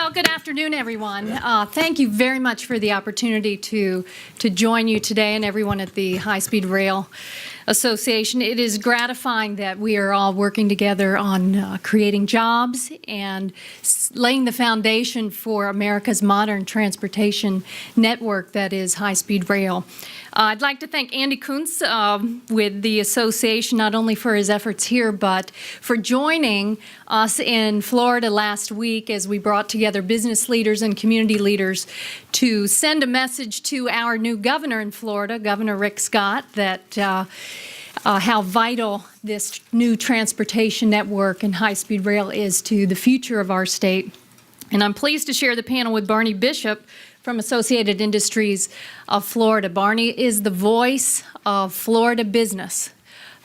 Well, good afternoon, everyone. Thank you very much for the opportunity to join you today and everyone at the High Speed Rail Association. It is gratifying that we are all working together on creating jobs and laying the foundation for America's modern transportation network that is high-speed rail. I'd like to thank Andy Kuntz with the association, not only for his efforts here, but for joining us in Florida last week as we brought together business leaders and community leaders to send a message to our new governor in Florida, Governor Rick Scott, that how vital this new transportation network and high-speed rail is to the future of our state. And I'm pleased to share the panel with Barney Bishop from Associated Industries of Florida. Barney is the voice of Florida business.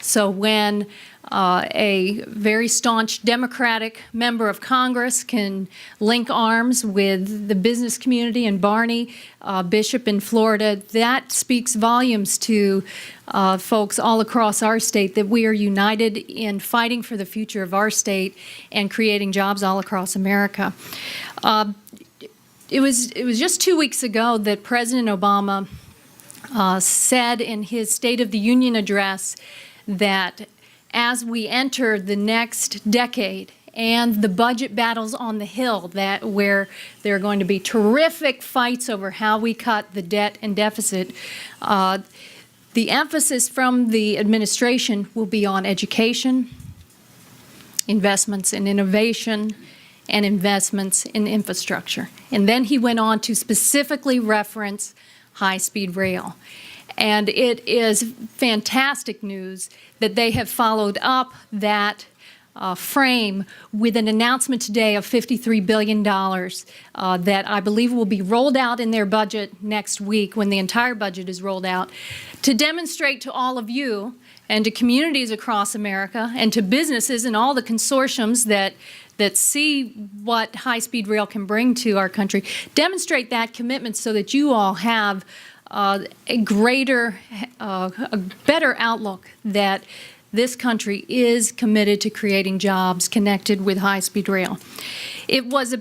So when a very staunch Democratic member of Congress can link arms with the business community and Barney Bishop in Florida, that speaks volumes to folks all across our state that we are united in fighting for the future of our state and creating jobs all across America. It was just 2 weeks ago that President Obama said in his State of the Union address that as we enter the next decade and the budget battles on the Hill, that where there are going to be terrific fights over how we cut the debt and deficit, the emphasis from the administration will be on education, investments in innovation, and investments in infrastructure. And then he went on to specifically reference high-speed rail. And it is fantastic news that they have followed up that frame with an announcement today of $53 billion that I believe will be rolled out in their budget next week when the entire budget is rolled out, to demonstrate to all of you and to communities across America and to businesses and all the consortiums that see what high-speed rail can bring to our country, demonstrate that commitment so that you all have a better outlook that this country is committed to creating jobs connected with high-speed rail. It was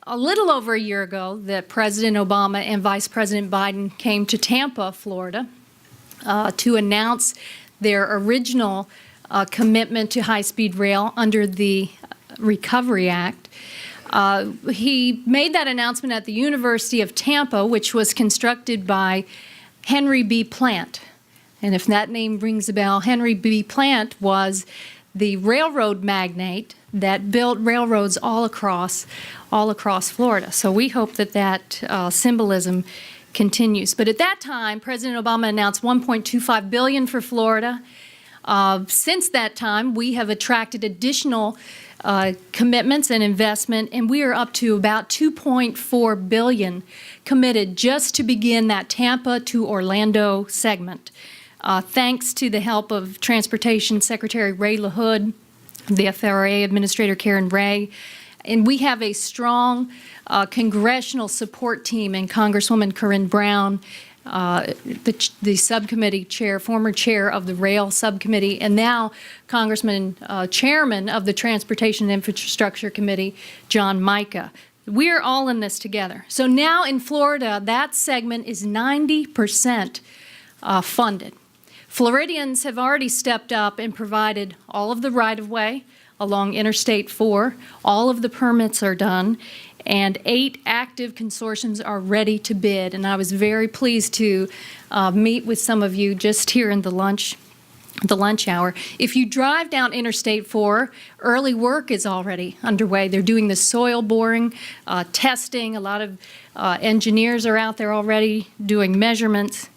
a little over a year ago that President Obama and Vice President Biden came to Tampa, Florida, to announce their original commitment to high-speed rail under the Recovery Act. He made that announcement at the University of Tampa, which was constructed by Henry B. Plant. And if that name rings a bell, Henry B. Plant was the railroad magnate that built railroads all across Florida. So we hope that that symbolism continues. But at that time, President Obama announced $1.25 billion for Florida. Since that time, we have attracted additional commitments and investment, and we are up to about $2.4 billion committed just to begin that Tampa to Orlando segment. Thanks to the help of Transportation Secretary Ray LaHood, the FRA Administrator Karen Ray, and we have a strong congressional support team and Congresswoman Corinne Brown, the subcommittee chair, former chair of the rail subcommittee, and now Congressman chairman of the Transportation and Infrastructure Committee, John Mica. We're all in this together. So now in Florida, that segment is 90% funded. Floridians have already stepped up and provided all of the right-of-way along Interstate 4. All of the permits are done, and 8 active consortiums are ready to bid. And I was very pleased to meet with some of you just here in the lunch hour. If you drive down Interstate 4, early work is already underway. They're doing the soil boring, testing. A lot of engineers are out there already doing measurements.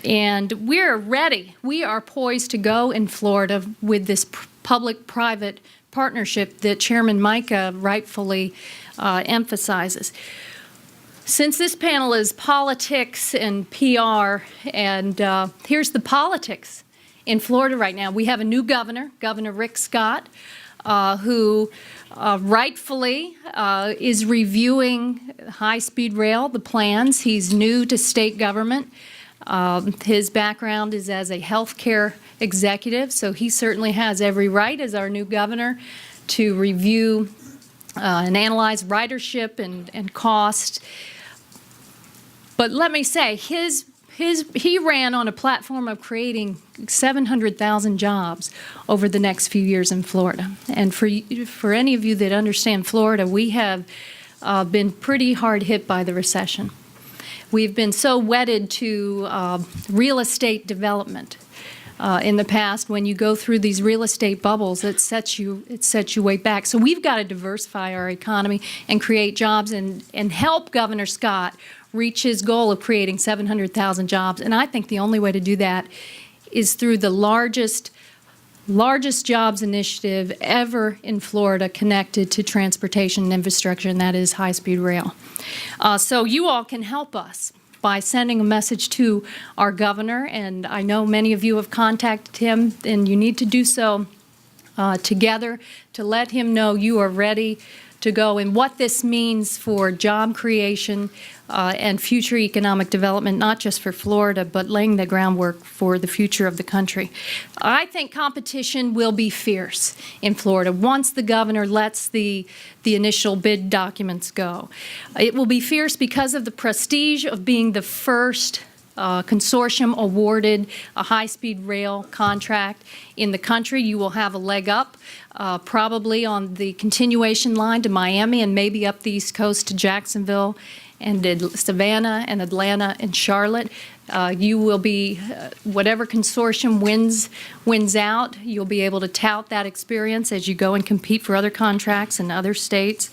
And we're ready. We are poised to go in Florida with this public-private partnership that Chairman Mica rightfully emphasizes. Since this panel is politics and PR, and here's the politics in Florida right now. We have a new governor, Governor Rick Scott, who rightfully is reviewing high-speed rail, the plans. He's new to state government. His background is as a healthcare executive, so he certainly has every right as our new governor to review and analyze ridership and cost. But let me say, he ran on a platform of creating 700,000 jobs over the next few years in Florida. And for any of you that understand Florida, we have been pretty hard hit by the recession. We've been so wedded to real estate development. In the past, when you go through these real estate bubbles, it sets you way back. So we've got to diversify our economy and create jobs and help Governor Scott reach his goal of creating 700,000 jobs. And I think the only way to do that is through the largest jobs initiative ever in Florida connected to transportation and infrastructure, and that is high-speed rail. So you all can help us by sending a message to our governor, and I know many of you have contacted him, and you need to do so together to let him know you are ready to go and what this means for job creation and future economic development, not just for Florida, but laying the groundwork for the future of the country. I think competition will be fierce in Florida once the governor lets the initial bid documents go. It will be fierce because of the prestige of being the first consortium awarded a high-speed rail contract in the country. You will have a leg up, probably on the continuation line to Miami and maybe up the East Coast to Jacksonville and Savannah and Atlanta and Charlotte. You will be, whatever consortium wins out, you'll be able to tout that experience as you go and compete for other contracts in other states.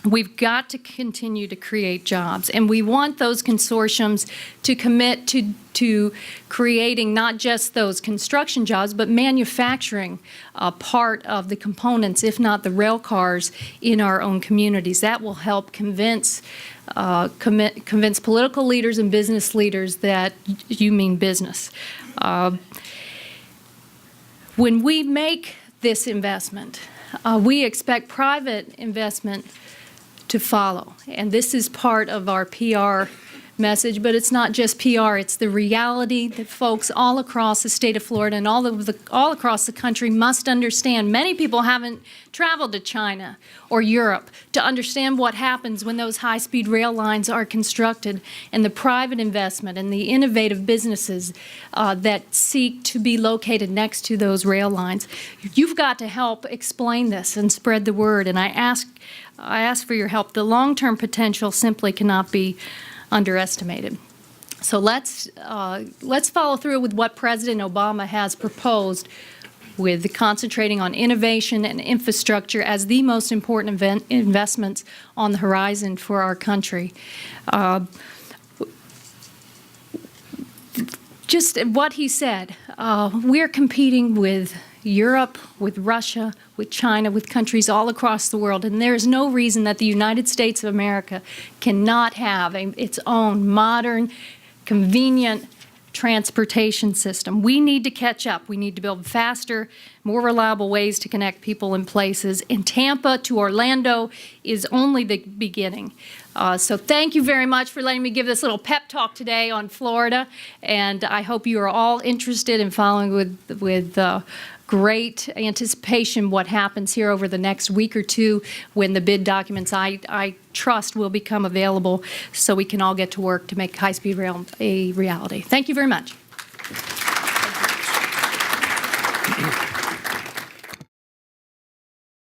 We've got to continue to create jobs, and we want those consortiums to commit to creating not just those construction jobs, but manufacturing part of the components, if not the rail cars, in our own communities. That will help convince political leaders and business leaders that you mean business. When we make this investment, we expect private investment to follow. And this is part of our PR message, but it's not just PR, it's the reality that folks all across the state of Florida and all across the country must understand. Many people haven't traveled to China or Europe to understand what happens when those high-speed rail lines are constructed, and the private investment and the innovative businesses that seek to be located next to those rail lines. You've got to help explain this and spread the word, and I ask for your help. The long-term potential simply cannot be underestimated. So let's follow through with what President Obama has proposed, with concentrating on innovation and infrastructure as the most important investments on the horizon for our country. Just what he said, we're competing with Europe, with Russia, with China, with countries all across the world, and there is no reason that the United States of America cannot have its own modern, convenient transportation system. We need to catch up. We need to build faster, more reliable ways to connect people and places. And Tampa to Orlando is only the beginning. So thank you very much for letting me give this little pep talk today on Florida. And I hope you are all interested in following with great anticipation what happens here over the next week or two when the bid documents, I trust, will become available so we can all get to work to make high-speed rail a reality. Thank you very much.